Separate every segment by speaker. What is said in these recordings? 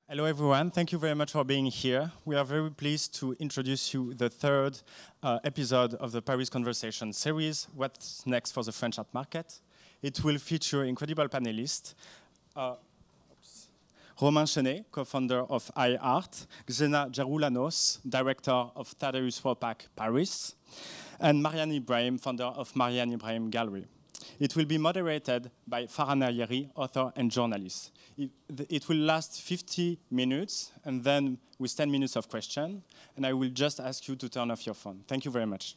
Speaker 1: Hello everyone, thank you very much for being here. We are very pleased to introduce you the third episode of the Paris Conversation series, What's Next for the French Art Market. It will feature incredible panelists, Romain Chenais, co-founder of iArt, Xenia Geroulanos, director of Thaddaeus Ropac Paris, and Mariane Ibrahim, founder of Mariane Ibrahim Gallery. It will be moderated by Farah Nayeri, author and journalist. It will last 50 minutes, and then with 10 minutes of question, and I will just ask you to turn off your phone. Thank you very much.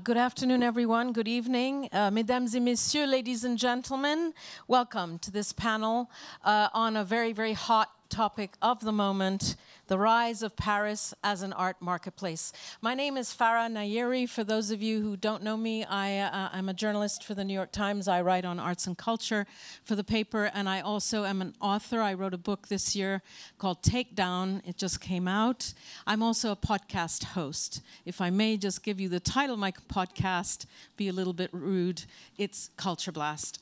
Speaker 2: Good afternoon, everyone. Good evening. Mesdames et messieurs, ladies and gentlemen, welcome to this panel on a very, very hot topic of the moment, the rise of Paris as an art marketplace. My name is Farah Nayeri. For those of you who don't know me, I'm a journalist for the New York Times. I write on arts and culture for the paper, and I also am an author. I wrote a book this year called Takedown. It just came out. I'm also a podcast host. If I may just give you the title of my podcast, be a little bit rude, it's Culture Blast.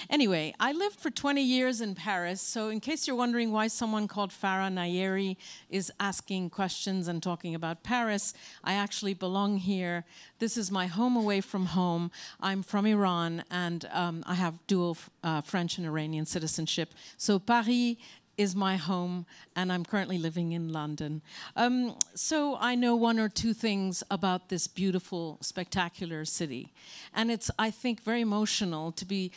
Speaker 2: Anyway, I lived for 20 years in Paris, so in case you're wondering why someone called Farah Nayeri is asking questions and talking about Paris, I actually belong here. This is my home away from home. I'm from Iran, and I have dual French and Iranian citizenship. So Paris is my home, and I'm currently living in London. So I know one or two things about this beautiful, spectacular city. And it's, I think, very emotional to be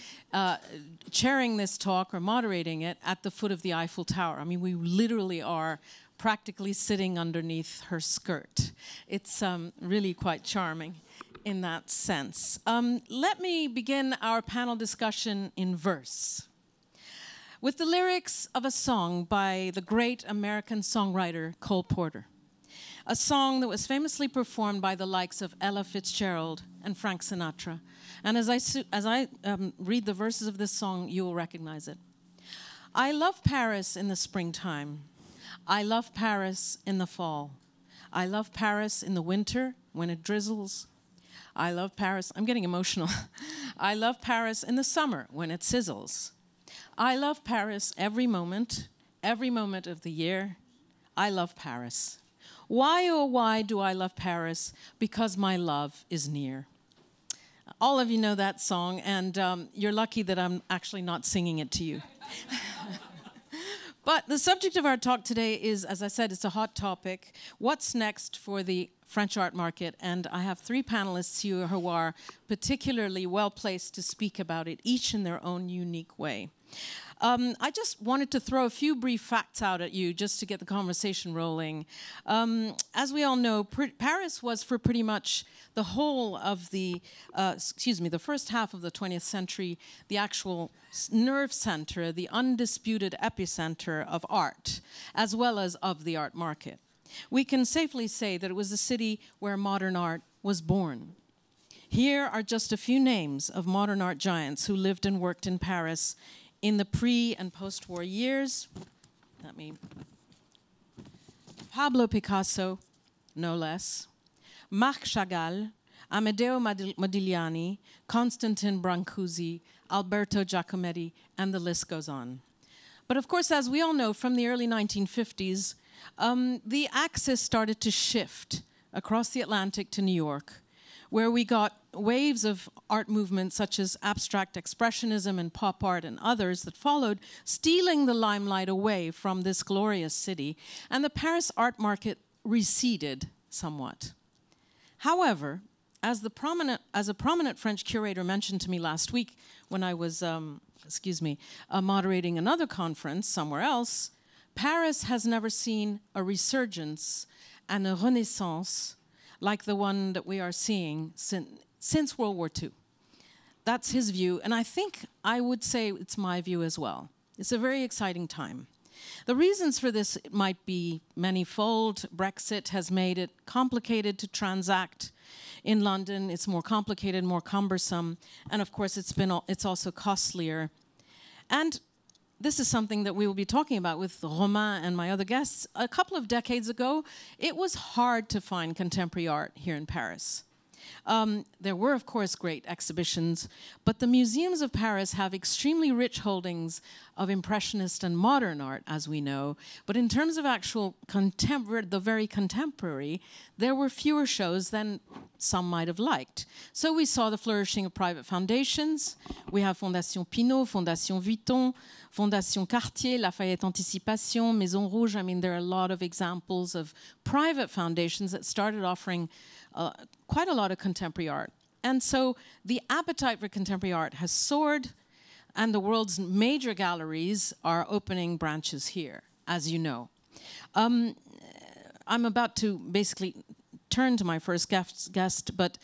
Speaker 2: chairing this talk or moderating it at the foot of the Eiffel Tower. I mean, we literally are practically sitting underneath her skirt. It's really quite charming in that sense. Let me begin our panel discussion in verse, with the lyrics of a song by the great American songwriter Cole Porter, a song that was famously performed by the likes of Ella Fitzgerald and Frank Sinatra. And as I read the verses of this song, you will recognize it. I love Paris in the springtime. I love Paris in the fall. I love Paris in the winter when it drizzles. I love Paris, I'm getting emotional. I love Paris in the summer when it sizzles. I love Paris every moment of the year. I love Paris. Why, oh, why do I love Paris? Because my love is near. All of you know that song, and you're lucky that I'm actually not singing it to you. But the subject of our talk today is, as I said, it's a hot topic. What's next for the French art market? And I have three panelists here who are particularly well placed to speak about it, each in their own unique way. I just wanted to throw a few brief facts out at you just to get the conversation rolling. As we all know, Paris was for pretty much the whole of the, the first half of the 20th century, the actual nerve center, the undisputed epicenter of art, as well as of the art market. We can safely say that it was the city where modern art was born. Here are just a few names of modern art giants who lived and worked in Paris in the pre- and post-war years. Pablo Picasso, no less. Marc Chagall, Amedeo Modigliani, Constantin Brancusi, Alberto Giacometti, and the list goes on. But of course, as we all know, from the early 1950s, the axis started to shift across the Atlantic to New York, where we got waves of art movements such as abstract expressionism and pop art and others that followed, stealing the limelight away from this glorious city, and the Paris art market receded somewhat. However, as a prominent French curator mentioned to me last week when I was, moderating another conference somewhere else, Paris has never seen a resurgence and a renaissance like the one that we are seeing since World War II. That's his view, and I think I would say it's my view as well. It's a very exciting time. The reasons for this might be manifold. Brexit has made it complicated to transact in London. It's more complicated, more cumbersome, and of course it's also costlier. And this is something that we will be talking about with Romain and my other guests. A couple of decades ago, it was hard to find contemporary art here in Paris. There were, of course, great exhibitions, but the museums of Paris have extremely rich holdings of Impressionist and modern art, as we know. But in terms of actual the very contemporary, there were fewer shows than some might have liked. So we saw the flourishing of private foundations. We have Fondation Pinault, Fondation Vuitton, Fondation Cartier, Lafayette Anticipation, Maison Rouge. I mean, there are a lot of examples of private foundations that started offering quite a lot of contemporary art. And so the appetite for contemporary art has soared, and the world's major galleries are opening branches here, as you know. I'm about to basically turn to my first guest, but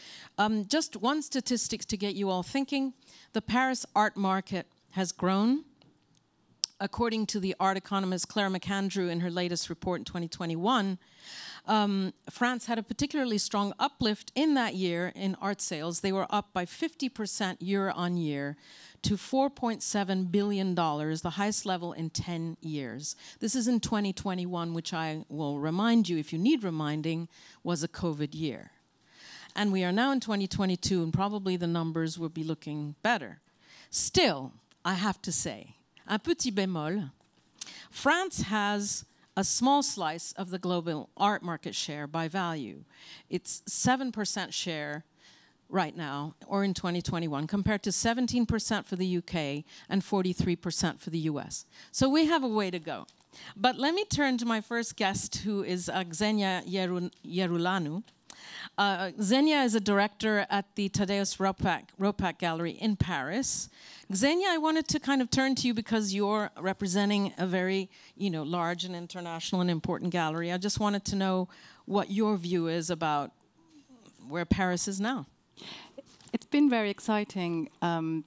Speaker 2: just one statistic to get you all thinking. The Paris art market has grown. According to the art economist Claire McAndrew in her latest report in 2021, France had a particularly strong uplift in that year in art sales. They were up by 50% year on year to $4.7 billion, the highest level in 10 years. This is in 2021, which I will remind you, if you need reminding, was a COVID year. And we are now in 2022, and probably the numbers will be looking better. Still, I have to say, un petit bémol, France has a small slice of the global art market share by value. It's 7% share right now, or in 2021, compared to 17% for the UK and 43% for the US. So we have a way to go. But let me turn to my first guest, who is Xenia Geroulanos. Xenia is a director at the Thaddaeus Ropac Gallery in Paris. Xenia, I wanted to kind of turn to you because you're representing a very, large and international and important gallery. I just wanted to know what your view is about where Paris is now.
Speaker 3: It's been very exciting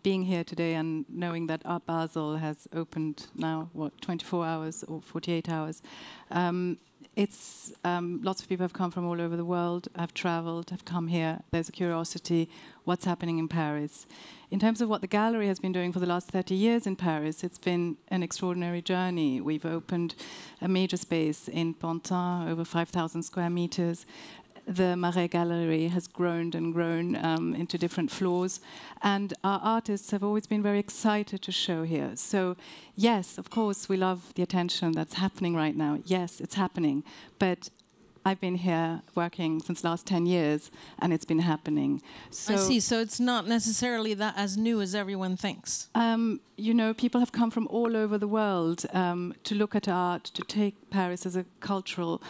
Speaker 3: being here today and knowing that Art Basel has opened now, 24 hours or 48 hours. Lots of people have come from all over the world, have traveled, have come here. There's a curiosity, what's happening in Paris. In terms of what the gallery has been doing for the last 30 years in Paris, it's been an extraordinary journey. We've opened a major space in Pantin, over 5,000 square meters. The Marais Gallery has grown and grown into different floors, and our artists have always been very excited to show here. So, yes, of course, we love the attention that's happening right now. Yes, it's happening, but I've been here working since the last 10 years, and it's been happening. So,
Speaker 2: I see, so it's not necessarily that as new as everyone thinks.
Speaker 3: People have come from all over the world to look at art, to take Paris as a cultural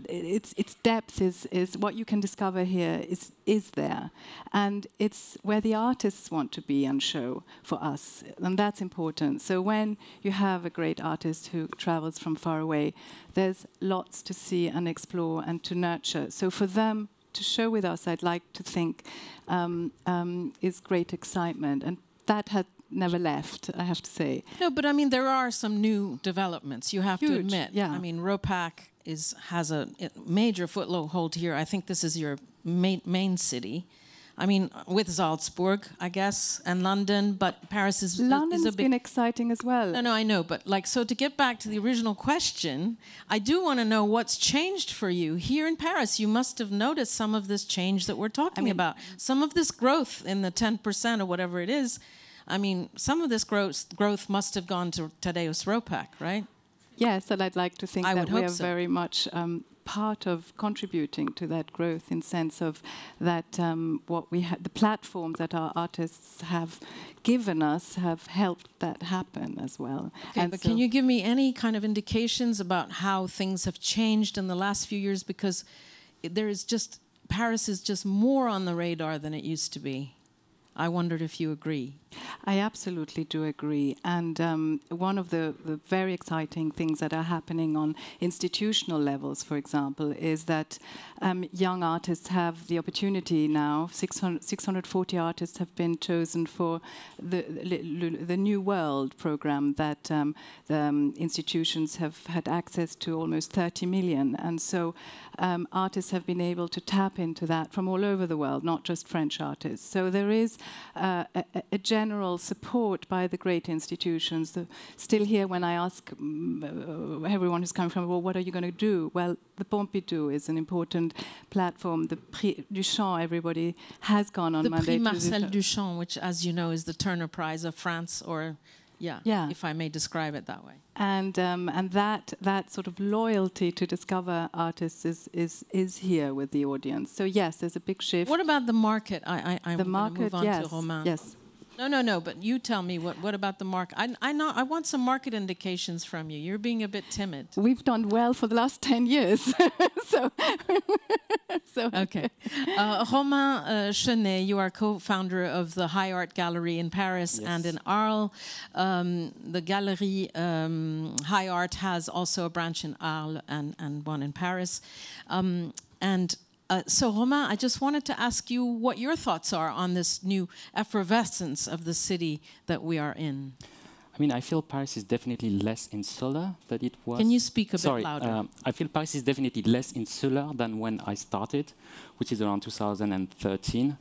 Speaker 3: its depth is what you can discover here is there, and it's where the artists want to be and show for us, and that's important. So when you have a great artist who travels from far away, there's lots to see and explore and to nurture. So for them to show with us, I'd like to think, is great excitement, and that had never left, I have to say.
Speaker 2: No, but I mean, there are some new developments, you have to admit.
Speaker 3: Yeah.
Speaker 2: I mean, Ropac has a major foothold here. I think this is your main city. I mean, with Salzburg, I guess, and London, but Paris is
Speaker 3: London's been exciting as well.
Speaker 2: No, I know, but so to get back to the original question, I do want to know what's changed for you here in Paris. You must have noticed some of this change that we're talking about. Some of this growth in the 10% or whatever it is. I mean, some of this growth must have gone to Thaddaeus Ropac, right?
Speaker 3: Yes, and I'd like to think that we are very much part of contributing to that growth, in sense of that the platforms that our artists have given us have helped that happen as well.
Speaker 2: Okay, and but can you give me any kind of indications about how things have changed in the last few years? Because Paris is just more on the radar than it used to be. I wondered if you agree.
Speaker 3: I absolutely do agree. And one of the very exciting things that are happening on institutional levels, for example, is that young artists have the opportunity now. 640 artists have been chosen for the New World program that the institutions have had access to, almost 30 million. And so artists have been able to tap into that from all over the world, not just French artists. So there is a general support by the great institutions. Still here, when I ask everyone who's coming from, well, what are you going to do? Well, the Pompidou is an important platform. The Prix Duchamp, everybody has gone on
Speaker 2: the
Speaker 3: Monday.
Speaker 2: The Prix Marcel Duchamp, which, as you know, is the Turner Prize of France, or yeah, if I may describe it that way.
Speaker 3: And that sort of loyalty to discover artists is here with the audience. So yes, there's a big shift.
Speaker 2: What about the market? I'm going to move on to Romain.
Speaker 3: Yes.
Speaker 2: No. But you tell me what about the market? I want some market indications from you. You're being a bit timid.
Speaker 3: We've done well for the last 10 years. so
Speaker 2: okay. Romain Chenais, you are co-founder of the High Art Gallery in Paris and in Arles. The Galerie High Art has also a branch in Arles and one in Paris. So, Romain, I just wanted to ask you what your thoughts are on this new effervescence of the city that we are in.
Speaker 4: I mean, I feel Paris is definitely less insular than it was.
Speaker 2: Can you speak a bit louder?
Speaker 4: I feel Paris is definitely less insular than when I started, which is around 2013,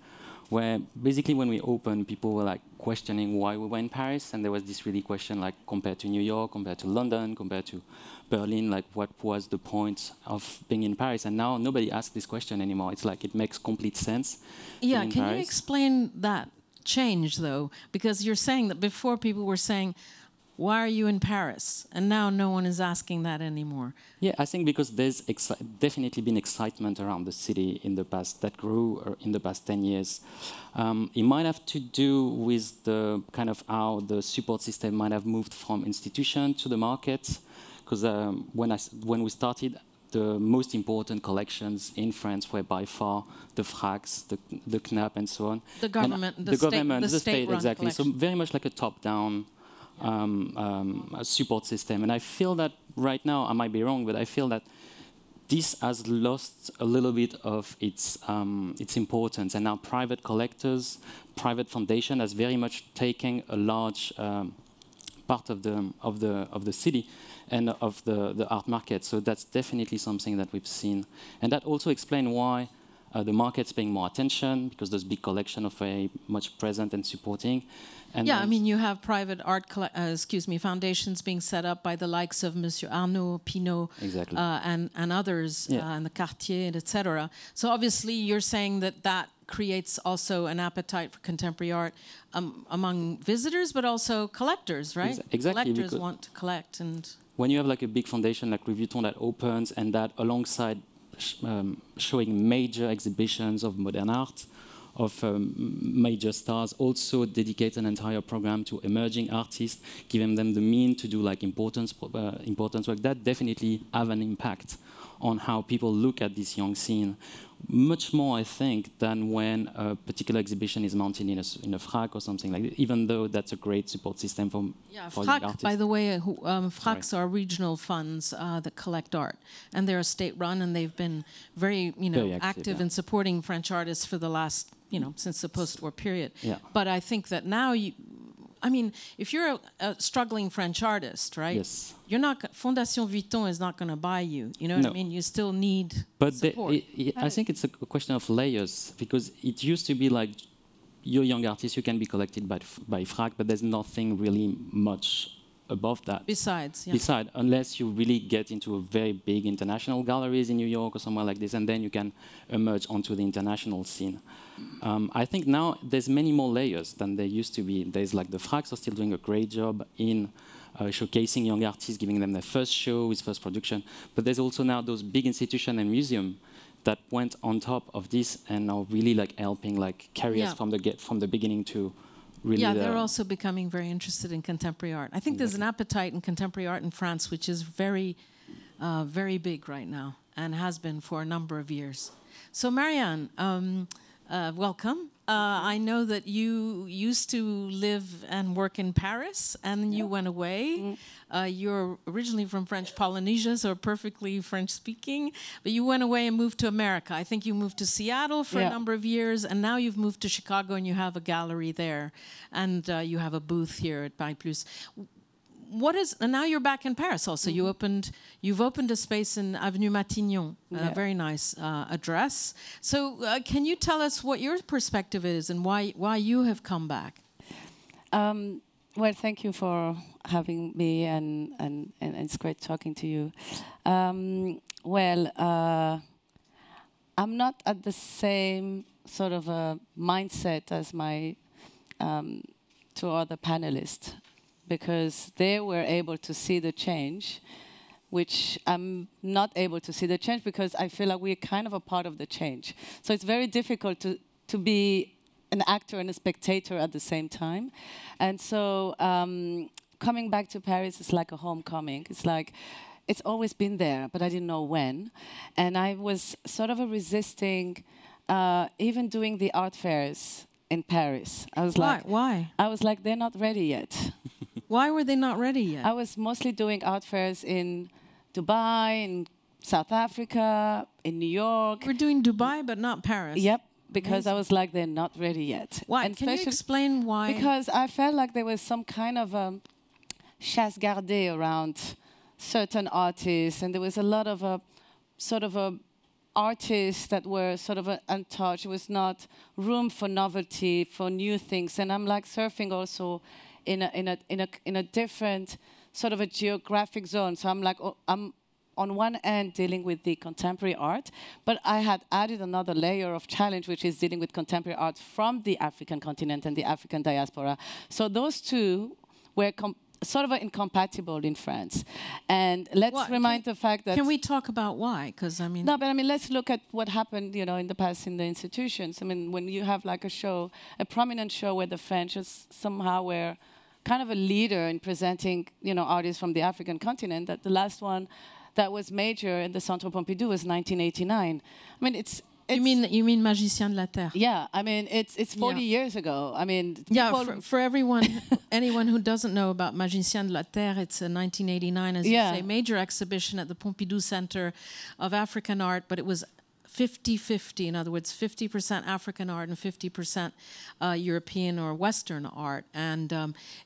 Speaker 4: where basically when we opened, people were like questioning why we were in Paris, and there was this really question like compared to New York, compared to London, compared to Berlin, like what was the point of being in Paris? And now nobody asks this question anymore. It's like it makes complete sense.
Speaker 2: Yeah, can you explain that change though? Because you're saying that before people were saying, why are you in Paris? And now no one is asking that anymore.
Speaker 4: Yeah, I think because there's definitely been excitement around the city in the past that grew in the past 10 years. It might have to do with the kind of how the support system might have moved from institution to the market. Because when we started, the most important collections in France were by far the Fracs, the Knapp, and so on.
Speaker 2: The government, the state
Speaker 4: exactly.
Speaker 2: Collection.
Speaker 4: So very much like a top-down support system. And I feel that right now, I might be wrong, but I feel that this has lost a little bit of its importance. And now private collectors, private foundation has very much taken a large part of the city and of the art market. So that's definitely something that we've seen. And that also explains why the market's paying more attention, because those big collections are very much present and supporting. And
Speaker 2: yeah, I mean, you have private art, foundations being set up by the likes of Monsieur Arnaud, Pinault,
Speaker 4: exactly.
Speaker 2: and others, and the Cartier, etc. So obviously, you're saying that creates also an appetite for contemporary art among visitors, but also collectors, right?
Speaker 4: Exactly.
Speaker 2: Collectors want to collect. And
Speaker 4: when you have like a big foundation like Louis Vuitton that opens, and that alongside showing major exhibitions of modern art, of major stars, also dedicate an entire program to emerging artists, giving them the means to do like important work, that definitely have an impact on how people look at this young scene. Much more, I think, than when a particular exhibition is mounted in a Frac or something like that, even though that's a great support system for
Speaker 2: Frac,
Speaker 4: artists.
Speaker 2: by the way, Fracs are regional funds that collect art, and they're state-run, and they've been very active in supporting French artists for the last, since the post-war period.
Speaker 4: Yeah.
Speaker 2: But I think that now if you're a struggling French artist, right?
Speaker 4: Yes.
Speaker 2: You're not. Fondation Vuitton is not going to buy you. You know what I mean? You still need support.
Speaker 4: I think it's a question of layers, because it used to be like you're a young artist, you can be collected by Frac, but there's nothing really much above that.
Speaker 2: Besides,
Speaker 4: unless you really get into a very big international galleries in New York or somewhere like this, and then you can emerge onto the international scene. I think now there's many more layers than there used to be. There's like the Fracs are still doing a great job in showcasing young artists, giving them their first show with first production. But there's also now those big institutions and museums that went on top of this and are really like helping like carry us from the beginning to really.
Speaker 2: Yeah, they're also becoming very interested in contemporary art. I think there's an appetite in contemporary art in France, which is very, very big right now and has been for a number of years. So Mariane, welcome. I know that you used to live and work in Paris, and then you went away. You're originally from French Polynesia, so perfectly French-speaking, but you went away and moved to America. I think you moved to Seattle for a number of years, and now you've moved to Chicago, and you have a gallery there, and you have a booth here at Paris Plus. what is, and now you're back in Paris also. You've opened a space in Avenue Matignon, a very nice address. So can you tell us what your perspective is and why you have come back?
Speaker 5: Well, thank you for having me, and it's great talking to you. I'm not at the same sort of a mindset as my two other panelists, because they were able to see the change, which I'm not able to see the change because I feel like we're kind of a part of the change. So it's very difficult to be an actor and a spectator at the same time. And so coming back to Paris is like a homecoming. It's like, it's always been there, but I didn't know when. And I was sort of resisting even doing the art fairs in Paris. I was
Speaker 2: Why?
Speaker 5: I was like, they're not ready yet.
Speaker 2: Why were they not ready yet?
Speaker 5: I was mostly doing art fairs in Dubai, in South Africa, in New York.
Speaker 2: We're doing Dubai, but not Paris.
Speaker 5: Yep, because
Speaker 2: Amazing.
Speaker 5: I was like, they're not ready yet.
Speaker 2: Why?
Speaker 5: And
Speaker 2: Can you explain why?
Speaker 5: Because I felt like there was some kind of chasse gardée around certain artists, and there was a lot of artists that were sort of untouched. It was not room for novelty, for new things. And I'm like surfing also in a different sort of a geographic zone. So I'm like, I'm on one end dealing with the contemporary art, but I had added another layer of challenge, which is dealing with contemporary art from the African continent and the African diaspora. So those two were sort of incompatible in France. And let's remind the fact that...
Speaker 2: Can we talk about why? Because I mean...
Speaker 5: No, but I mean, let's look at what happened, you know, in the past in the institutions. I mean, when you have like a show, a prominent show where the French somehow were kind of a leader in presenting, you know, artists from the African continent, that the last one that was major in the Centre Pompidou was 1989. I mean, it's
Speaker 2: you mean Magicien de la Terre?
Speaker 5: Yeah, I mean, it's 40 years ago. I mean,
Speaker 2: yeah, for everyone, anyone who doesn't know about Magicien de la Terre, it's a 1989, as you say, major exhibition at the Pompidou Center of African Art, but it was 50-50, in other words, 50% African art and 50% European or Western art. And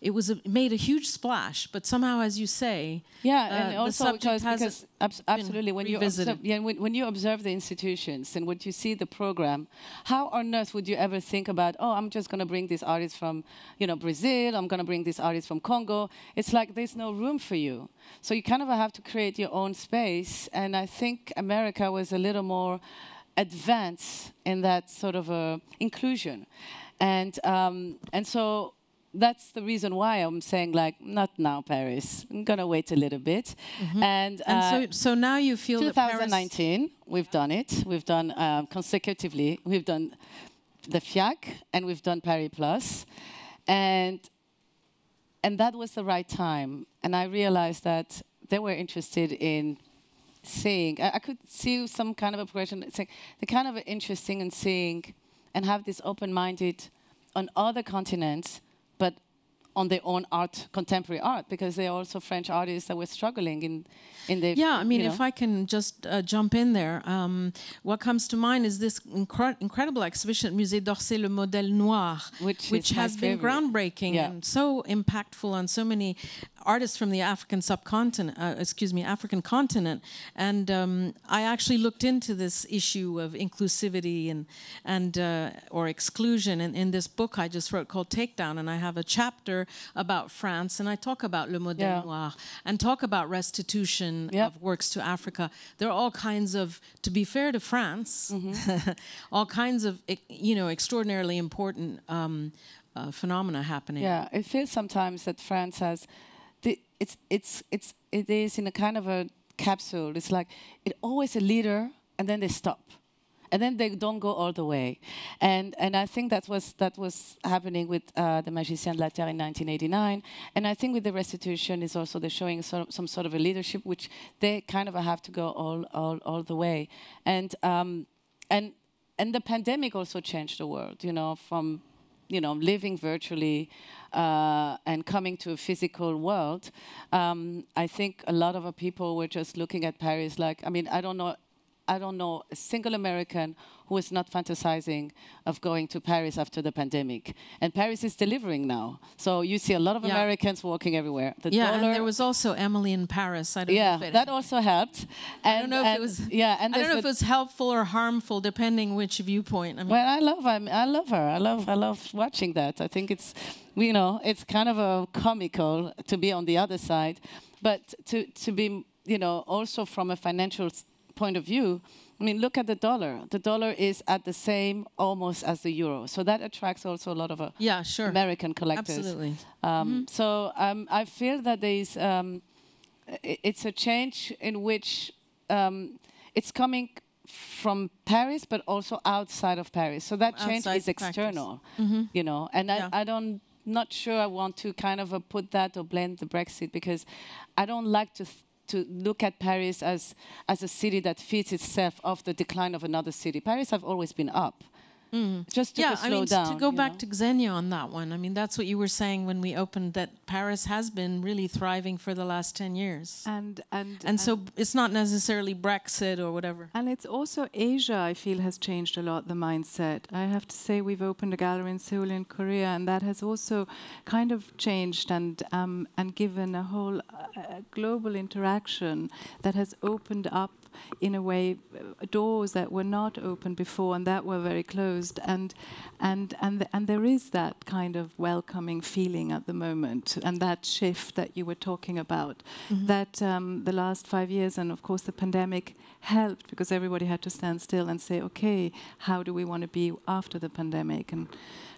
Speaker 2: it made a huge splash, but somehow, as you say,
Speaker 5: and also
Speaker 2: because
Speaker 5: absolutely, when you observe the institutions and when you see the program, how on earth would you ever think about, oh, I'm just going to bring this artist from, you know, Brazil, I'm going to bring this artist from Congo. It's like there's no room for you. So you kind of have to create your own space. And I think America was a little more advanced in that sort of inclusion. And so that's the reason why I'm saying, like, not now, Paris. I'm going to wait a little bit.
Speaker 2: Mm-hmm. And so now you feel
Speaker 5: 2019,
Speaker 2: that
Speaker 5: we've done it. We've done consecutively. We've done the FIAC, and we've done Paris Plus. And that was the right time. And I realized that they were interested in seeing. I could see some kind of a progression. It's like they're kind of interesting in seeing and have this open-minded on other continents, but on their own art, contemporary art, because they're also French artists that were struggling in their...
Speaker 2: Yeah, I mean, if I can just jump in there, what comes to mind is this incredible exhibition at Musée d'Orsay, Le Modèle Noir, which has been groundbreaking and so impactful on so many artists from the African subcontinent, African continent. And I actually looked into this issue of inclusivity or exclusion in this book I just wrote called Takedown, and I have a chapter about France, and I talk about Le Modèle Noir and talk about restitution of works to Africa. There are all kinds of, to be fair to France, all kinds of, extraordinarily important phenomena happening.
Speaker 5: Yeah, it feels sometimes that France has, it is in a kind of a capsule. It's like it's always a leader, and then they stop. And then they don't go all the way, and I think that was happening with the Magicien de la Terre in 1989, and I think with the restitution is also they're showing some sort of a leadership which they kind of have to go all the way, and the pandemic also changed the world, from living virtually and coming to a physical world. I think a lot of people were just looking at Paris like, I mean, I don't know I don't know a single American who is not fantasizing of going to Paris after the pandemic. And Paris is delivering now. So you see a lot of Americans walking everywhere.
Speaker 2: The dollar, and there was also Emily in Paris. I don't know if
Speaker 5: that also helped. And
Speaker 2: I don't know if it was. I don't know if it was helpful or harmful, depending which viewpoint. I mean,
Speaker 5: well, I love her. I love watching that. I think it's, you know, it's kind of a comical to be on the other side, but to be, you know, also from a financial point of view. I mean, look at the dollar. The dollar is at the same almost as the euro. So that attracts also a lot of American collectors.
Speaker 2: Absolutely.
Speaker 5: So I feel that there's, it's a change in which it's coming from Paris, but also outside of Paris. So that change is external, you know. And I don't, not sure I want to kind of put that or blend the Brexit, because I don't like to look at Paris as a city that feeds itself off the decline of another city. Paris have always been up. Just to slow down.
Speaker 2: To go back to Xenia on that one, I mean, that's what you were saying when we opened, that Paris has been really thriving for the last 10 years. And so it's not necessarily Brexit or whatever.
Speaker 3: And it's also Asia, I feel, has changed a lot, the mindset. I have to say, we've opened a gallery in Seoul in Korea, and that has also kind of changed and given a whole global interaction that has opened up, in a way, doors that were not open before and that were very closed, and there is that kind of welcoming feeling at the moment, and that shift that you were talking about, that the last 5 years, and of course the pandemic helped, because everybody had to stand still and say, okay, how do we want to be after the pandemic, and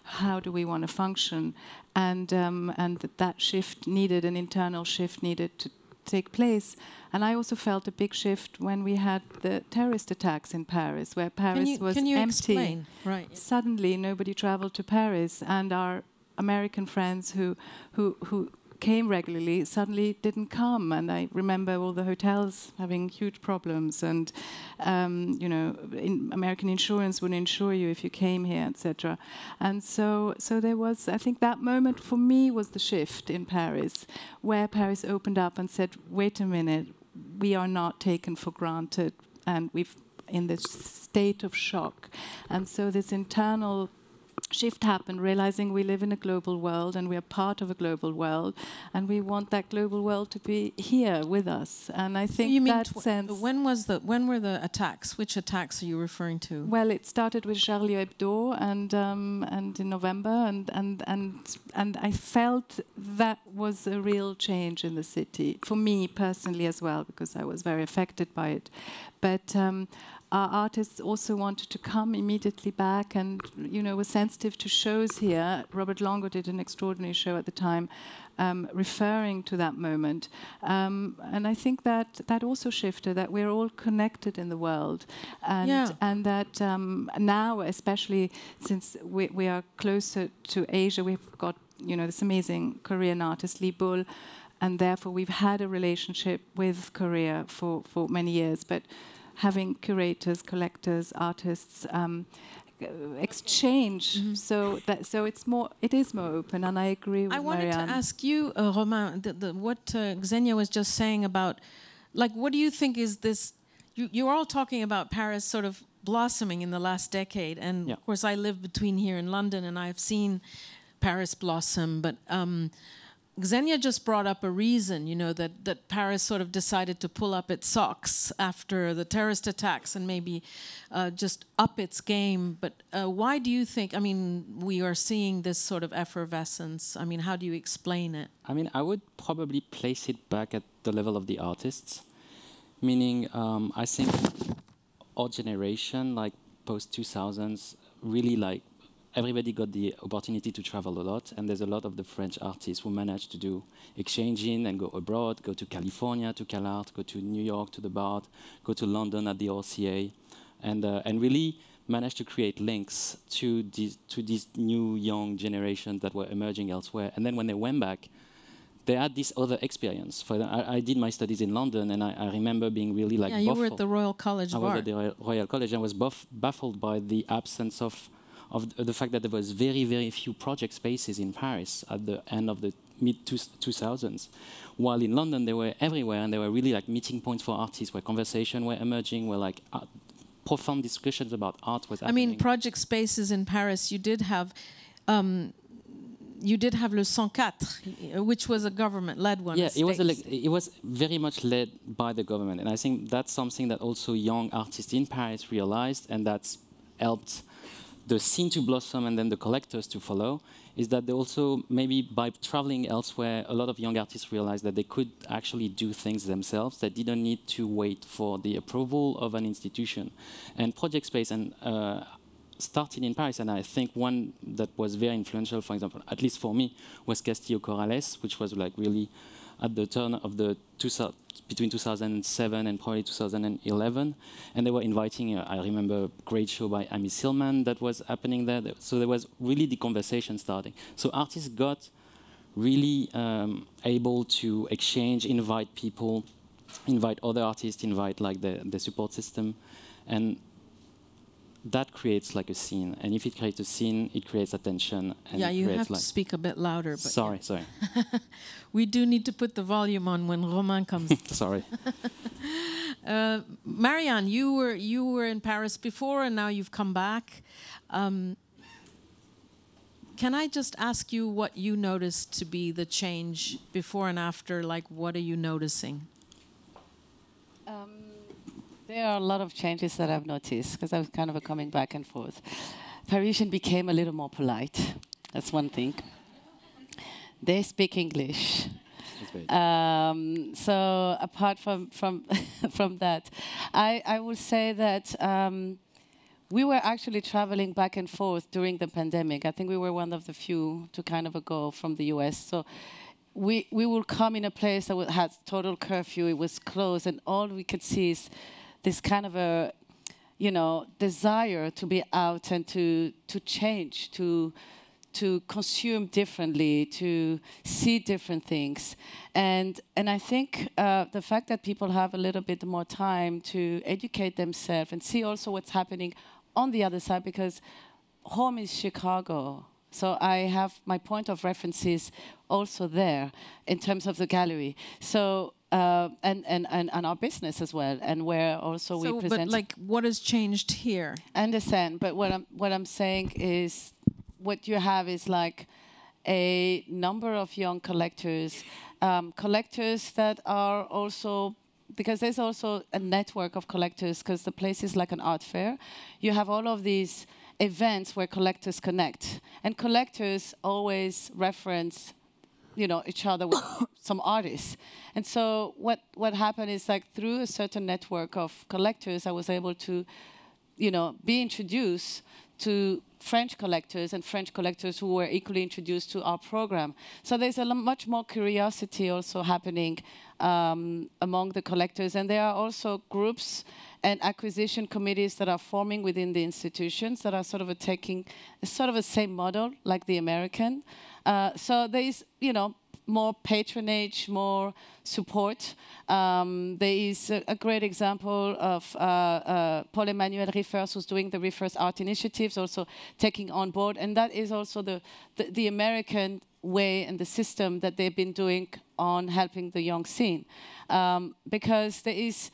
Speaker 3: how do we want to function, and that shift needed, an internal shift needed to take place. And I also felt a big shift when we had the terrorist attacks in Paris, where Paris was
Speaker 2: empty.
Speaker 3: Explain?
Speaker 2: Right.
Speaker 3: Suddenly, nobody traveled to Paris, and our American friends who came regularly suddenly didn't come. And I remember all the hotels having huge problems, and you know, American insurance wouldn't insure you if you came here, etc. And so there was, I think that moment for me was the shift in Paris, where Paris opened up and said, wait a minute, we are not taken for granted, and we've in this state of shock. And so this internal shift happened, realizing we live in a global world and we are part of a global world, and we want that global world to be here with us. And I think
Speaker 2: you mean
Speaker 3: that sense.
Speaker 2: When were the attacks? Which attacks are you referring to?
Speaker 3: Well, it started with Charlie Hebdo, and in November, and I felt that was a real change in the city for me personally as well, because I was very affected by it. But our artists also wanted to come immediately back, and you know, were sensitive to shows here. Robert Longo did an extraordinary show at the time, referring to that moment, and I think that also shifted, that we're all connected in the world, and that now, especially since we are closer to Asia, we've got, you know, this amazing Korean artist Lee Bull, and therefore we've had a relationship with Korea for many years, but having curators, collectors, artists exchange, so it is more open, and I agree with Mariane.
Speaker 2: I wanted to ask you, Romain, what Xenia was just saying about, like, what do you think is this? You're all talking about Paris sort of blossoming in the last decade, and of course I live between here and London, and I've seen Paris blossom, but Xenia just brought up a reason, you know, that Paris sort of decided to pull up its socks after the terrorist attacks and maybe just up its game. But why do you think, I mean, we are seeing this sort of effervescence? I mean, how do you explain it?
Speaker 4: I mean, I would probably place it back at the level of the artists, meaning I think our generation, like post-2000s, really like, everybody got the opportunity to travel a lot, and there's a lot of the French artists who managed to do exchanging and go abroad, go to California to CalArt, go to New York to the BART, go to London at the RCA, and really managed to create links to these new young generations that were emerging elsewhere. And then when they went back, they had this other experience. I did my studies in London, and I remember being really like baffled.
Speaker 2: You were at the Royal College of Art.
Speaker 4: I was at the Royal College, and was baffled by the absence of the fact that there was very, very few project spaces in Paris at the end of the mid-2000s. While in London, they were everywhere, and they were really like meeting points for artists, where conversation were emerging, where like profound discussions about art was happening.
Speaker 2: I mean, project spaces in Paris, you did have Le 104, which was a government-led one.
Speaker 4: Yeah, it was very much led by the government, and I think that's something that also young artists in Paris realized, and that's helped the scene to blossom and then the collectors to follow, is that they also, maybe by traveling elsewhere, a lot of young artists realized that they could actually do things themselves, that didn't need to wait for the approval of an institution. And project space started in Paris, and I think one that was very influential, for example, at least for me, was Castillo Corrales, which was like really at the turn of the between 2007 and probably 2011, and they were inviting, I remember, a great show by Amy Silman that was happening there. So there was really the conversation starting. So artists got really able to exchange, invite people, invite other artists, invite like the support system, and that creates like a scene. And if it creates a scene, it creates attention. And
Speaker 2: yeah,
Speaker 4: it
Speaker 2: you
Speaker 4: creates
Speaker 2: have to speak a bit louder. But
Speaker 4: sorry.
Speaker 2: We do need to put the volume on when Romain comes.
Speaker 4: Sorry.
Speaker 2: Mariane, you were in Paris before, and now you've come back. Can I just ask you what you noticed to be the change before and after? Like, what are you noticing?
Speaker 5: There are a lot of changes that I've noticed, because I was kind of coming back and forth. Parisian became a little more polite. That's one thing. They speak English. So apart from from that, I would say that we were actually traveling back and forth during the pandemic. I think we were one of the few to kind of go from the US. So we will come in a place that had total curfew. It was closed, and all we could see is this kind of a, desire to be out and to change, to consume differently, to see different things. And I think the fact that people have a little bit more time to educate themselves and see also what's happening on the other side, because home is Chicago. So I have my point of references also there in terms of the gallery. So and our business as well, and where also we present.
Speaker 2: But like, what has changed here?
Speaker 5: I understand, but what I'm saying is, what you have is like a number of young collectors, collectors that are also, because there's also a network of collectors, because the place is like an art fair. You have all of these events where collectors connect, and collectors always reference each other with some artists. And so what happened is, like, through a certain network of collectors, I was able to, be introduced to French collectors, and French collectors who were equally introduced to our program. So there's much more curiosity also happening among the collectors. And there are also groups and acquisition committees that are forming within the institutions that are sort of taking sort of a same model like the American. So there is, more patronage, more support. There is a great example of Paul-Emmanuel Riffers, who's doing the Riffers Art Initiatives, also taking on board. And that is also the American way and the system that they've been doing on helping the young scene. Because there is...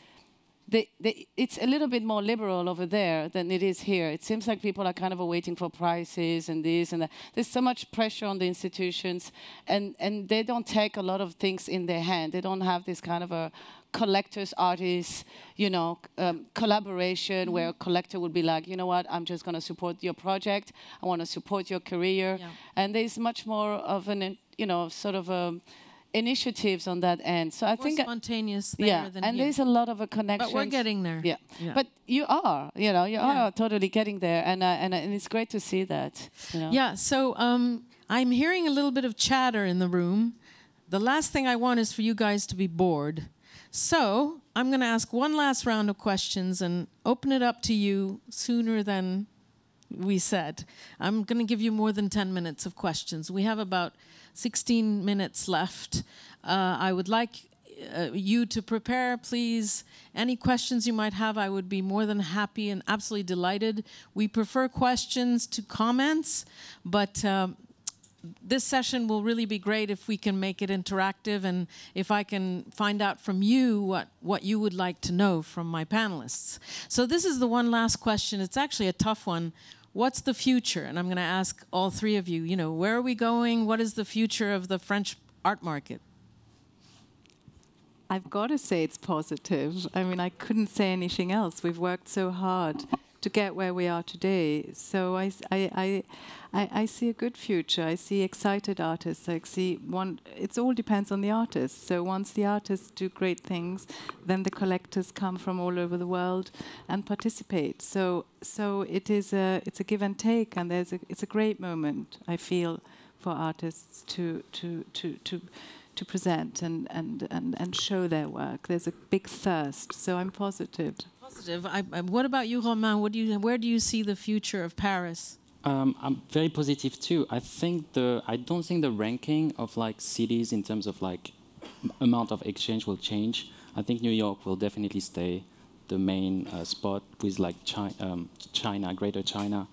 Speaker 5: it's a little bit more liberal over there than it is here. It seems like people are kind of waiting for prices and this and that. There's so much pressure on the institutions, and they don't take a lot of things in their hand. They don't have this kind of a collectors, artists, collaboration where a collector would be like, you know what, I'm just going to support your project. I want to support your career. Yeah. And there's much more of an, sort of initiatives on that end. So I think
Speaker 2: spontaneous there than
Speaker 5: and
Speaker 2: here.
Speaker 5: There's a lot of a connection.
Speaker 2: But we're getting there.
Speaker 5: Yeah. But you are, are totally getting there, and it's great to see that.
Speaker 2: Yeah. So I'm hearing a little bit of chatter in the room. The last thing I want is for you guys to be bored. So I'm going to ask one last round of questions and open it up to you sooner than we said. I'm going to give you more than 10 minutes of questions. We have about 16 minutes left. I would like you to prepare, please. Any questions you might have, I would be more than happy and absolutely delighted. We prefer questions to comments, but this session will really be great if we can make it interactive and if I can find out from you what you would like to know from my panelists. So this is the one last question. It's actually a tough one. What's the future? And I'm going to ask all three of you, you know, where are we going? What is the future of the French art market?
Speaker 3: I've got to say it's positive. I mean, I couldn't say anything else. We've worked so hard to get where we are today. So I see a good future. I see excited artists. I see it all depends on the artists. So once the artists do great things, then the collectors come from all over the world and participate. So it's a give and take, and it's a great moment, I feel, for artists to present and show their work. There's a big thirst, so I'm positive.
Speaker 2: Positive. What about you, Romain? Where do you see the future of Paris?
Speaker 4: I'm very positive too. I don't think the ranking of like cities in terms of like amount of exchange will change. I think New York will definitely stay the main spot with like China, Greater China,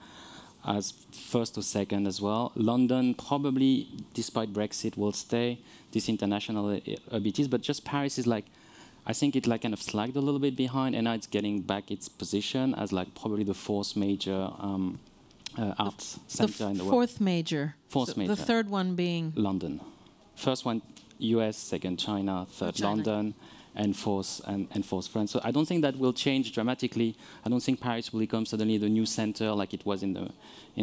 Speaker 4: as first or second as well. London probably, despite Brexit, will stay this international abilities, but just Paris is like, I think it like kind of slacked a little bit behind, and now it's getting back its position as like probably the fourth major arts center in the world.
Speaker 2: Fourth major.
Speaker 4: Fourth major.
Speaker 2: The third one being?
Speaker 4: London. First one, US, second China, third London, and fourth France. So I don't think that will change dramatically. I don't think Paris will become suddenly the new center like it was in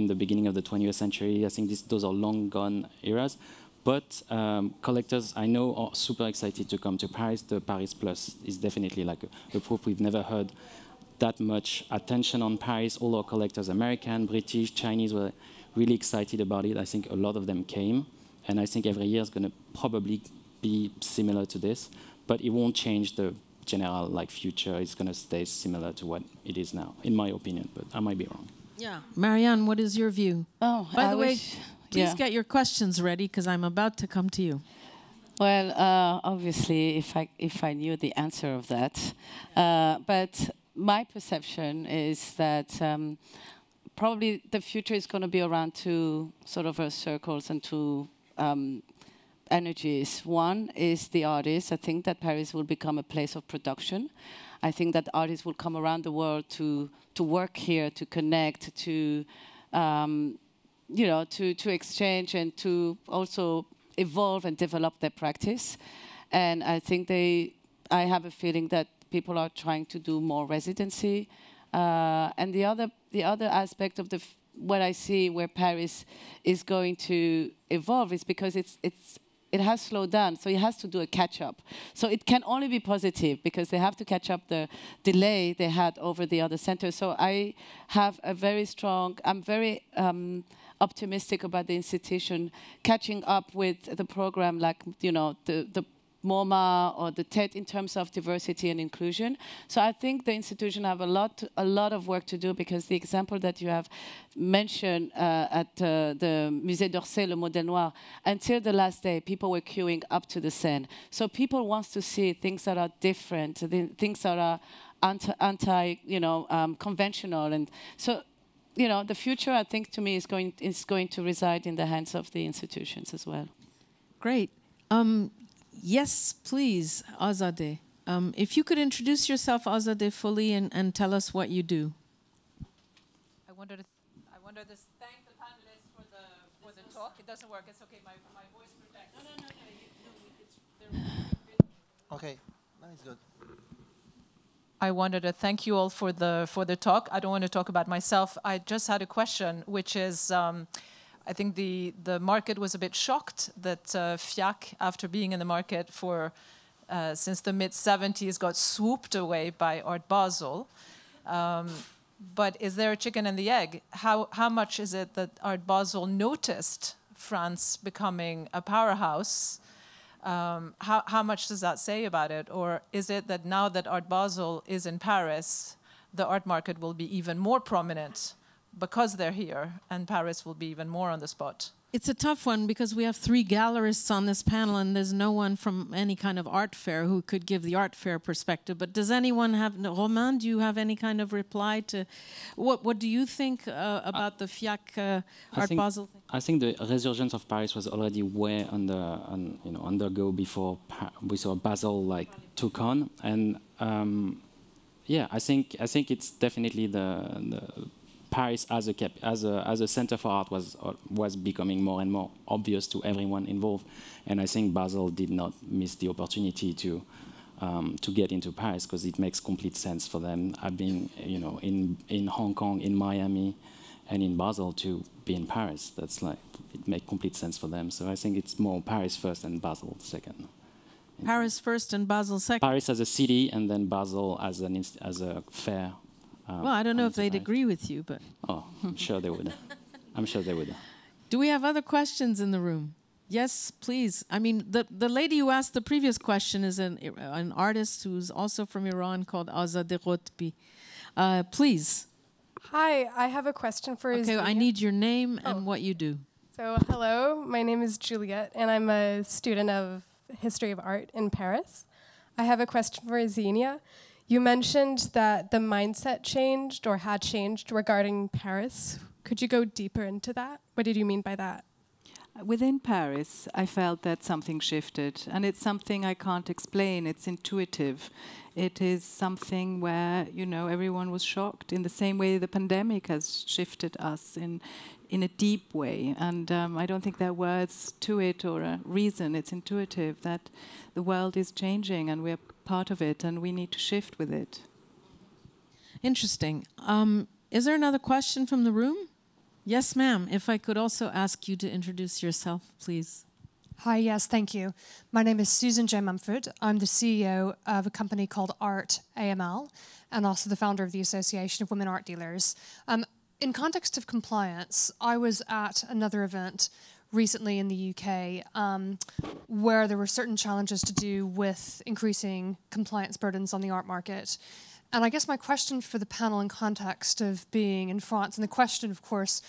Speaker 4: the beginning of the 20th century. I think those are long gone eras. But collectors I know are super excited to come to Paris. The Paris Plus is definitely like a proof. We've never heard that much attention on Paris. All our collectors, American, British, Chinese, were really excited about it. I think a lot of them came. And I think every year is going to probably be similar to this. But it won't change the general like future. It's going to stay similar to what it is now, in my opinion. But I might be wrong.
Speaker 2: Yeah. Mariane, what is your view?
Speaker 5: Oh,
Speaker 2: by the way, please get your questions ready, because I'm about to come to you.
Speaker 5: Well, obviously, if I knew the answer of that. But my perception is that probably the future is going to be around two sort of circles and two energies. One is the artists. I think that Paris will become a place of production. I think that artists will come around the world to work here, to connect, to to exchange and to also evolve and develop their practice. And I think I have a feeling that people are trying to do more residency. And the other aspect of what I see where Paris is going to evolve is because it has slowed down, so it has to do a catch-up. So it can only be positive because they have to catch up the delay they had over the other centers. So I have a very strong, I'm very optimistic about the institution catching up with the program like, the MoMA or the TED in terms of diversity and inclusion. So I think the institution have a lot of work to do, because the example that you have mentioned at the Musée d'Orsay, Le Modèle Noir, until the last day, people were queuing up to the Seine. So people want to see things that are different, things that are conventional, and so. The future, I think, to me, is going to reside in the hands of the institutions as well.
Speaker 2: Great. Yes, please, Azadeh. If you could introduce yourself, Azadeh, fully and tell us what you do.
Speaker 6: I wanted to thank the panelists for the talk. It doesn't work. It's okay. My voice protects. No.
Speaker 7: Okay, now it's good.
Speaker 6: I wanted to thank you all for the talk. I don't want to talk about myself. I just had a question, which is, I think the market was a bit shocked that FIAC, after being in the market for since the mid-70s, got swooped away by Art Basel. But is there a chicken and the egg? How much is it that Art Basel noticed France becoming a powerhouse? How much does that say about it? Or is it that now that Art Basel is in Paris, the art market will be even more prominent because they're here, and Paris will be even more on the spot?
Speaker 2: It's a tough one because we have 3 gallerists on this panel and there's no one from any kind of art fair who could give the art fair perspective. But does anyone have, Romain, do you have any kind of reply to, what do you think about the FIAC Art Basel thing?
Speaker 4: I think the resurgence of Paris was already way undergo before Basel like took on. And yeah, I think it's definitely the Paris as a center for art was becoming more and more obvious to everyone involved, and I think Basel did not miss the opportunity to get into Paris because it makes complete sense for them. I've been in Hong Kong, in Miami, and in Basel to be in Paris. That's like it makes complete sense for them. So I think it's more Paris first and Basel second.
Speaker 2: Paris first and Basel second.
Speaker 4: Paris as a city, and then Basel as a fair.
Speaker 2: Well, I don't know if they'd agree with you, but...
Speaker 4: Oh, I'm sure they would. I'm sure they would.
Speaker 2: Do we have other questions in the room? Yes, please. I mean, the lady who asked the previous question is an artist who's also from Iran called Azadeh Rotbi. Please.
Speaker 7: Hi, I have a question for
Speaker 2: Okay,
Speaker 7: Xenia.
Speaker 2: I need your name and what you do.
Speaker 7: So, hello, my name is Juliet, and I'm a student of History of Art in Paris. I have a question for Xenia. You mentioned that the mindset changed or had changed regarding Paris. Could you go deeper into that? What did you mean by that?
Speaker 3: Within Paris, I felt that something shifted, and it's something I can't explain. It's intuitive. It is something where, everyone was shocked in the same way the pandemic has shifted us in a deep way. And I don't think there are words to it or a reason. It's intuitive that the world is changing and we're part of it and we need to shift with it.
Speaker 2: Interesting. Is there another question from the room? Yes, ma'am. If I could also ask you to introduce yourself, please.
Speaker 8: Hi, yes, thank you. My name is Susan J. Mumford. I'm the CEO of a company called Art AML and also the founder of the Association of Women Art Dealers. In context of compliance, I was at another event recently in the UK where there were certain challenges to do with increasing compliance burdens on the art market. And I guess my question for the panel in context of being in France, and the question, of course,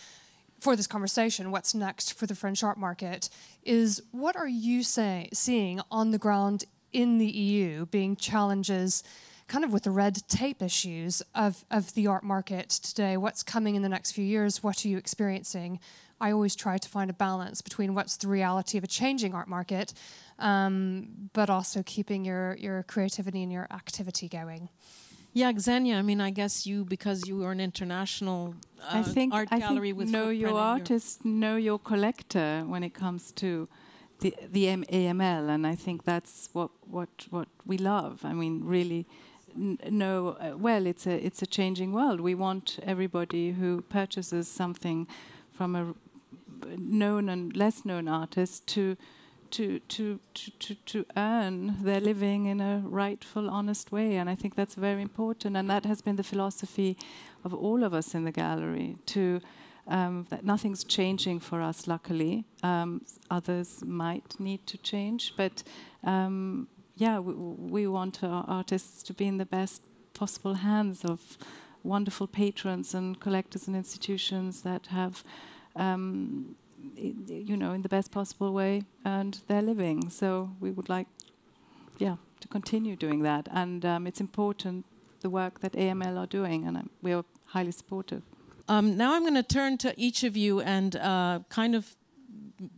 Speaker 8: for this conversation, what's next for the French art market, is what are you seeing on the ground in the EU being challenges kind of with the red tape issues of the art market today? What's coming in the next few years? What are you experiencing? I always try to find a balance between what's the reality of a changing art market, but also keeping your creativity and your activity going.
Speaker 2: Yeah, Xenia, I mean, I guess because you are an international art gallery with
Speaker 3: know your artist, know your collector when it comes to the AML, and I think that's what we love. I mean, really well, it's a changing world. We want everybody who purchases something from a known and less known artist to earn their living in a rightful, honest way. And I think that's very important. And that has been the philosophy of all of us in the gallery, that nothing's changing for us, luckily. Others might need to change. But yeah, we want our artists to be in the best possible hands of wonderful patrons and collectors and institutions that have in the best possible way earned their living. So we would like, to continue doing that. And it's important, the work that AML are doing, and we are highly supportive.
Speaker 2: Now I'm going to turn to each of you and kind of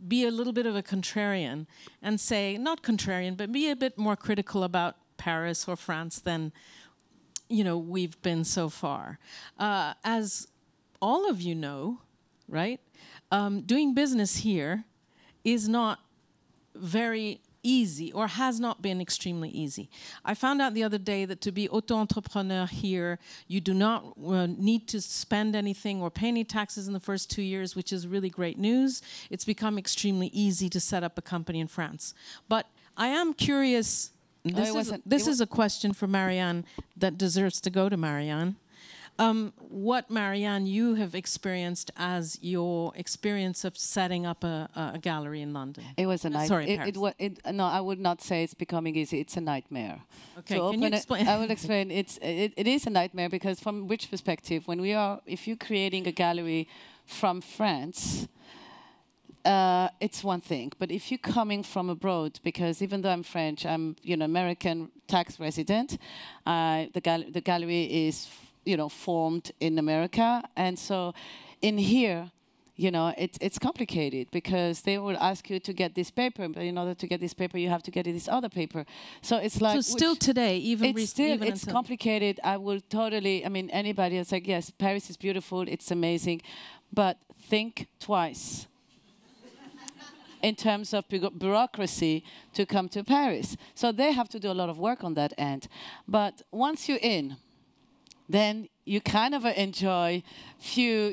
Speaker 2: be a little bit of a contrarian and say, not contrarian, but be a bit more critical about Paris or France than, we've been so far. As all of you know, right? Doing business here is not very easy, or has not been extremely easy. I found out the other day that to be auto-entrepreneur here, you do not need to spend anything or pay any taxes in the first 2 years, which is really great news. It's become extremely easy to set up a company in France. But I am curious, this is a question for Mariane that deserves to go to Mariane. What, Mariane, you have experienced as your experience of setting up a gallery in London?
Speaker 5: It was a nightmare.
Speaker 2: Sorry,
Speaker 5: no, I would not say it's becoming easy. It's a nightmare.
Speaker 2: Okay, can you explain?
Speaker 5: I will explain. It is a nightmare because from which perspective? If you're creating a gallery from France, it's one thing. But if you're coming from abroad, because even though I'm French, I'm American tax resident. The gallery is formed in America, and so in here, it's complicated because they will ask you to get this paper, but in order to get this paper, you have to get this other paper. So it's like
Speaker 2: so still today,
Speaker 5: it's complicated. I will totally. I mean, anybody is like, yes, Paris is beautiful, it's amazing, but think twice in terms of bureaucracy to come to Paris. So they have to do a lot of work on that end. But once you're in, then you kind of enjoy few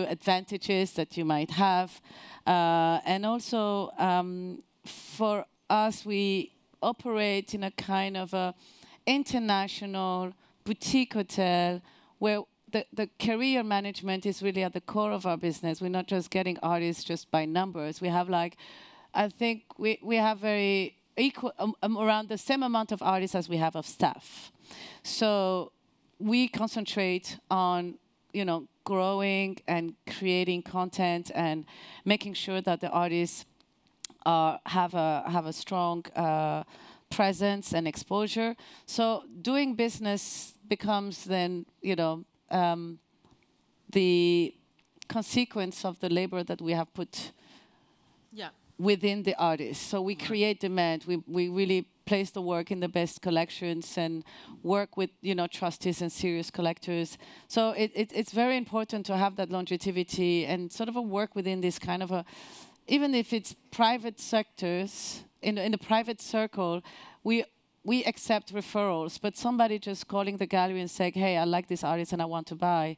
Speaker 5: advantages that you might have. And also, for us, we operate in a kind of a international boutique hotel where the career management is really at the core of our business. We're not just getting artists just by numbers. We have I think we have very equal, around the same amount of artists as we have of staff. So we concentrate on, growing and creating content and making sure that the artists have a strong presence and exposure. So doing business becomes then, the consequence of the labor that we have put within the artists. So we create demand. We really place the work in the best collections and work with trustees and serious collectors. So it's very important to have that longevity and sort of a work within this kind of even if it's private sectors, in the private circle, we accept referrals, but somebody just calling the gallery and saying, hey, I like this artist and I want to buy,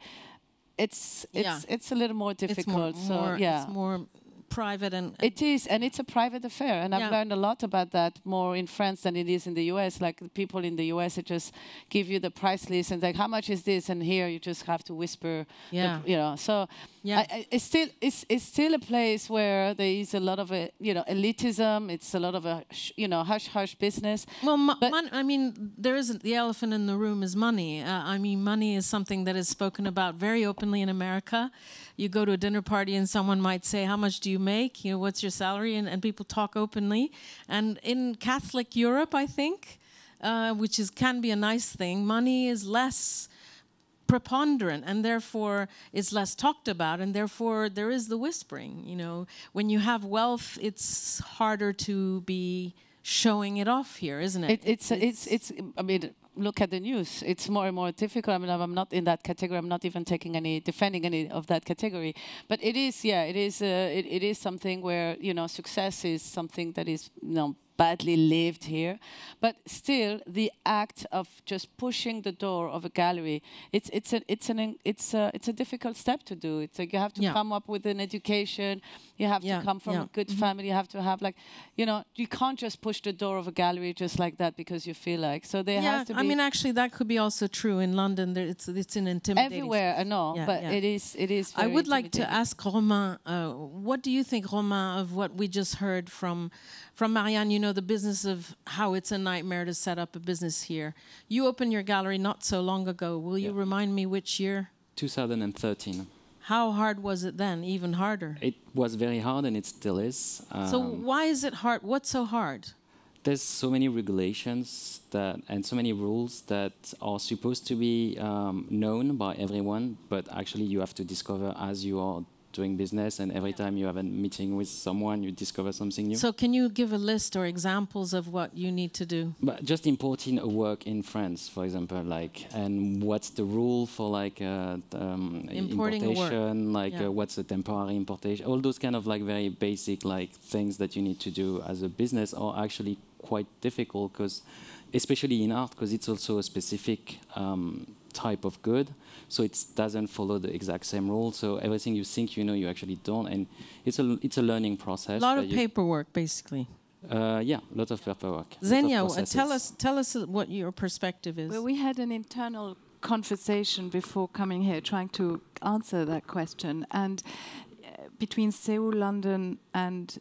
Speaker 5: it's a little more difficult.
Speaker 2: It's more private and
Speaker 5: it is, and it's a private affair, and I've learned a lot about that more in France than it is in the US. Like the people in the US, they just give you the price list and like, how much is this? And here you just have to whisper. So it's still a place where there is a lot of elitism. It's a lot of a hush hush business.
Speaker 2: Well, I mean, there isn't the elephant in the room is money. I mean, money is something that is spoken about very openly in America. You go to a dinner party and someone might say, how much do you make? What's your salary? And people talk openly. And in Catholic Europe, I think, which can be a nice thing, money is less preponderant and therefore it's less talked about, and therefore there is the whispering. When you have wealth, it's harder to be showing it off here, isn't it?
Speaker 5: It's I mean, look at the news. It's more and more difficult. I mean, I'm not in that category. I'm not even defending any of that category. But it is something where success is something that is badly lived here, but still the act of just pushing the door of a gallery, it's a difficult step to do. It's like you have to come up with an education, you have to come from a good family, you have to have you can't just push the door of a gallery just like that because you feel like. So there has to be. I
Speaker 2: mean, actually, that could be also true in London. It's an intimidating.
Speaker 5: Everywhere, I know, but it is. Very
Speaker 2: I would like to ask Romain, what do you think, Romain, of what we just heard from Mariane? The business of how it's a nightmare to set up a business here. You opened your gallery not so long ago. Will you remind me which year?
Speaker 4: 2013.
Speaker 2: How hard was it then? Even harder?
Speaker 4: It was very hard, and it still is.
Speaker 2: So why is it hard? What's so hard?
Speaker 4: There's so many regulations and so many rules that are supposed to be known by everyone, but actually you have to discover as you are doing business, and every time you have a meeting with someone, you discover something new.
Speaker 2: So can you give a list or examples of what you need to do?
Speaker 4: But just importing a work in France, for example, and what's the rule for importation, what's the temporary importation, all those kind of very basic things that you need to do as a business are actually quite difficult, because especially in art, because it's also a specific type of good, so it doesn't follow the exact same rules. So everything you think you actually don't, and it's a learning process.
Speaker 2: A lot of paperwork, basically.
Speaker 4: Lots of paperwork.
Speaker 2: Xenia, tell us what your perspective is.
Speaker 3: Well, we had an internal conversation before coming here, trying to answer that question, and between Seoul, London, and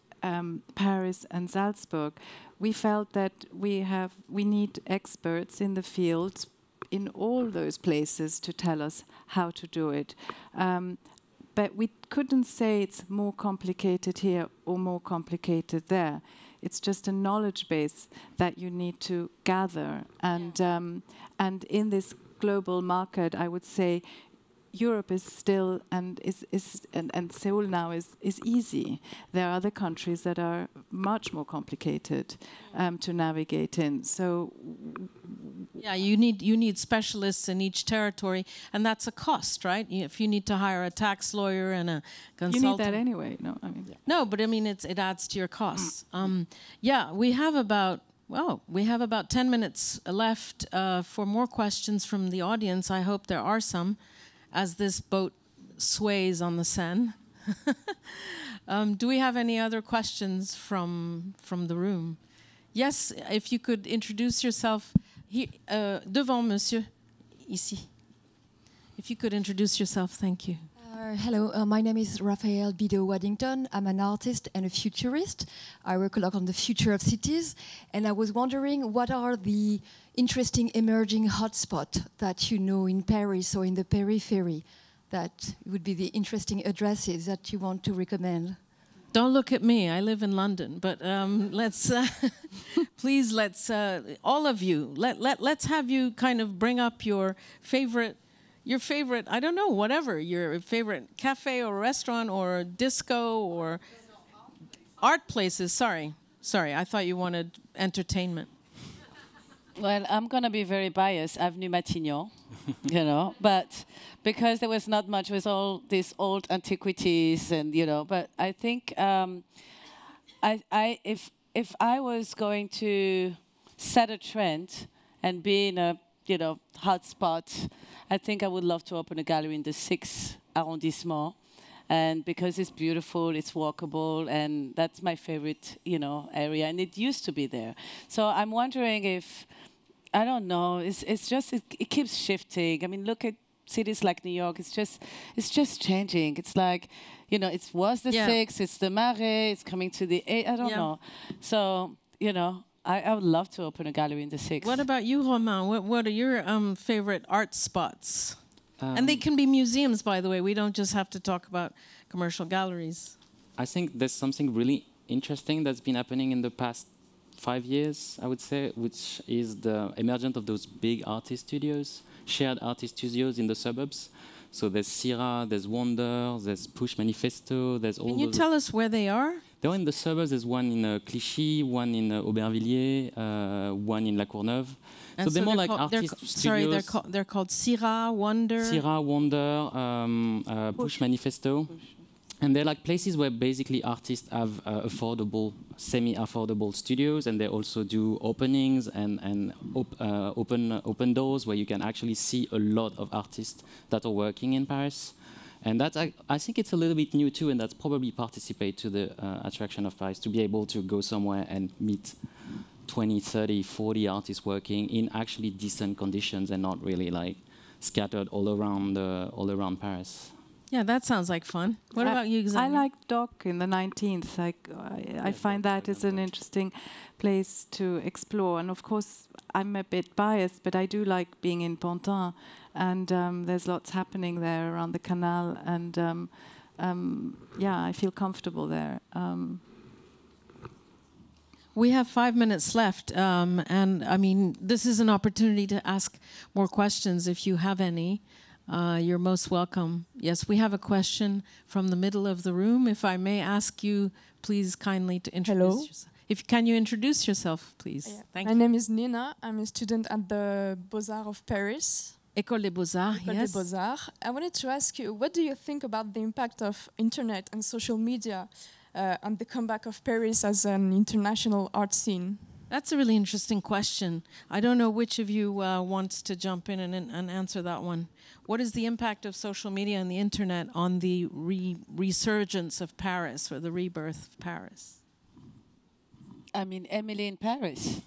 Speaker 3: Paris and Salzburg, we felt that we need experts in the field in all those places to tell us how to do it. but we couldn't say it's more complicated here or more complicated there. It's just a knowledge base that you need to gather. And in this global market, I would say Europe is still and Seoul now is easy. There are other countries that are much more complicated to navigate in. So
Speaker 2: yeah, you need specialists in each territory, and that's a cost, right? If you need to hire a tax lawyer and a consultant,
Speaker 3: you need that anyway. No, I mean
Speaker 2: no, but I mean it adds to your costs. Yeah, we have about 10 minutes left for more questions from the audience. I hope there are some, as this boat sways on the Seine. Do we have any other questions from the room? Yes, if you could introduce yourself. Devant, monsieur, ici. If you could introduce yourself, thank you.
Speaker 9: Hello, my name is Raphael Bido-Waddington. I'm an artist and a futurist. I work a lot on the future of cities, and I was wondering what are the interesting emerging hotspots that you know in Paris or in the periphery that would be the interesting addresses that you want to recommend?
Speaker 2: Don't look at me. I live in London, but let's please all of you let's have you kind of bring up your favorite. I don't know, whatever your favorite cafe or restaurant or disco or art places. Sorry, I thought you wanted entertainment.
Speaker 5: Well, I'm going to be very biased, Avenue Matignon, you know, but because there was not much with all these old antiquities and, you know, but I think if I was going to set a trend and be in a, you know, hot spot, I think I would love to open a gallery in the 6th arrondissement. And because it's beautiful, it's walkable, and that's my favorite, you know, area. And it used to be there. So I'm wondering if, I don't know, it keeps shifting. I mean, look at cities like New York. It's just changing. It's like, you know, it was the 6th, it's the Marais, it's coming to the 8th. I don't know. So, you know, I would love to open a gallery in the 6th.
Speaker 2: What about you, Romain? What are your favorite art spots? And they can be museums, by the way. We don't just have to talk about commercial galleries.
Speaker 4: I think there's something really interesting that's been happening in the past 5 years, I would say, which is the emergence of those big artist studios, shared artist studios in the suburbs. So there's Syrah, there's Wonder, there's Push Manifesto, there's all.
Speaker 2: Can you tell us where they are?
Speaker 4: They're in the suburbs. There's one in Clichy, one in Aubervilliers, one in La Courneuve. So they're more like artist studios.
Speaker 2: Sorry, they're called Syrah, Wonder.
Speaker 4: Syrah, Wonder, Push Manifesto. And they're like places where basically artists have affordable, semi-affordable studios, and they also do openings and open doors where you can actually see a lot of artists that are working in Paris. And that's, I think it's a little bit new too, and that's probably participate to the attraction of Paris, to be able to go somewhere and meet 20, 30, 40 artists working in actually decent conditions and not really like scattered all around Paris.
Speaker 2: Yeah, that sounds like fun. What about you, Xenia?
Speaker 3: I like Dock in the 19th. I find that is an interesting place to explore. And of course, I'm a bit biased, but I do like being in Pantin. And there's lots happening there around the canal. And yeah, I feel comfortable there.
Speaker 2: We have 5 minutes left. And I mean, this is an opportunity to ask more questions if you have any. You're most welcome. Yes, we have a question from the middle of the room. If I may ask you, please kindly to introduce yourself. Can you introduce yourself, please?
Speaker 10: Yeah.
Speaker 2: Thank
Speaker 10: you.
Speaker 2: My
Speaker 10: name is Nina. I'm a student at the Beaux-Arts of Paris.
Speaker 2: École des Beaux-Arts,
Speaker 10: École des Beaux-Arts. I wanted to ask you, what do you think about the impact of internet and social media on the comeback of Paris as an international art scene?
Speaker 2: That's a really interesting question. I don't know which of you wants to jump in and answer that one. What is the impact of social media and the internet on the resurgence of Paris or the rebirth of Paris?
Speaker 5: I mean, Emily in Paris.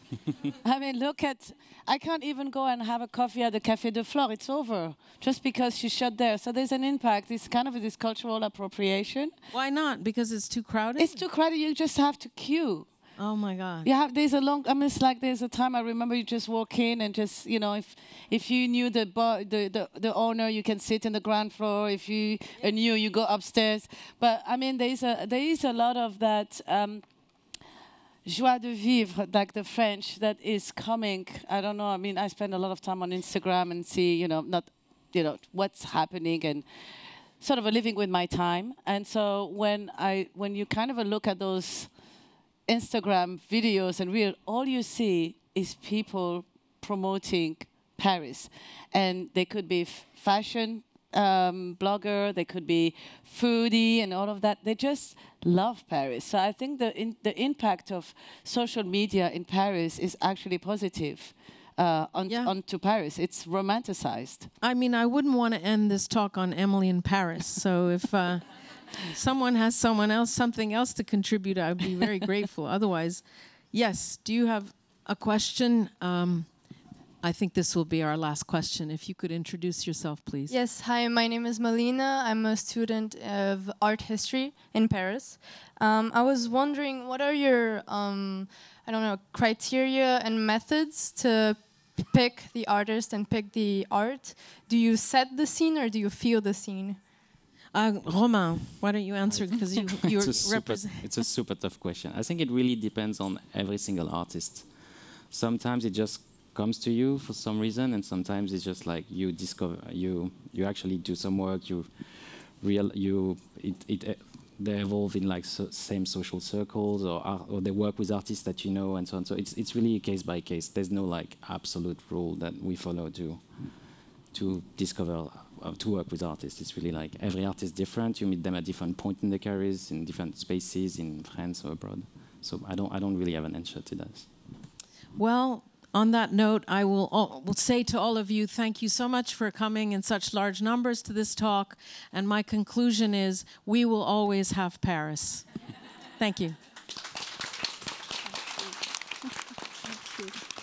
Speaker 5: I mean, I can't even go and have a coffee at the Café de Flore. It's over, just because she shut there. So there's an impact. It's kind of this cultural appropriation.
Speaker 2: Why not? Because it's too crowded?
Speaker 5: It's too crowded. You just have to queue.
Speaker 2: Oh my God.
Speaker 5: Yeah, there's a long. I mean, it's like there's a time I remember you just walk in and just, you know, if you knew the owner, you can sit in the ground floor. If you knew, you go upstairs. But I mean, there is a lot of that joie de vivre, like the French, that is coming. I don't know. I mean, I spend a lot of time on Instagram and see, what's happening and sort of living with my time. And so when you kind of look at those Instagram videos and all you see is people promoting Paris, and they could be fashion blogger, they could be foodie and all of that. They just love Paris. So I think the impact of social media in Paris is actually positive onto Paris. It's romanticized.
Speaker 2: I mean, I wouldn't want to end this talk on Emily in Paris. So if someone has something else to contribute, I would be very grateful. Otherwise, yes, do you have a question? I think this will be our last question. If you could introduce yourself, please.
Speaker 11: Yes, hi, my name is Melina. I'm a student of art history in Paris. I was wondering, what are your, criteria and methods to pick the artist and pick the art? Do you set the scene or do you feel the scene?
Speaker 2: Romain, why don't you answer? Because you represent.
Speaker 4: It's a super tough question. I think it really depends on every single artist. Sometimes it just comes to you for some reason, and sometimes it's just like you discover, you actually do some work, they evolve in like same social circles, or they work with artists that you know, and so on. So it's really case by case. There's no like absolute rule that we follow to discover, to work with artists. It's really like every artist is different. You meet them at different points in their careers, in different spaces, in France or abroad. So I don't really have an answer to that.
Speaker 2: Well, on that note, I will say to all of you, thank you so much for coming in such large numbers to this talk. And my conclusion is, we will always have Paris. Thank you.
Speaker 10: Thank you.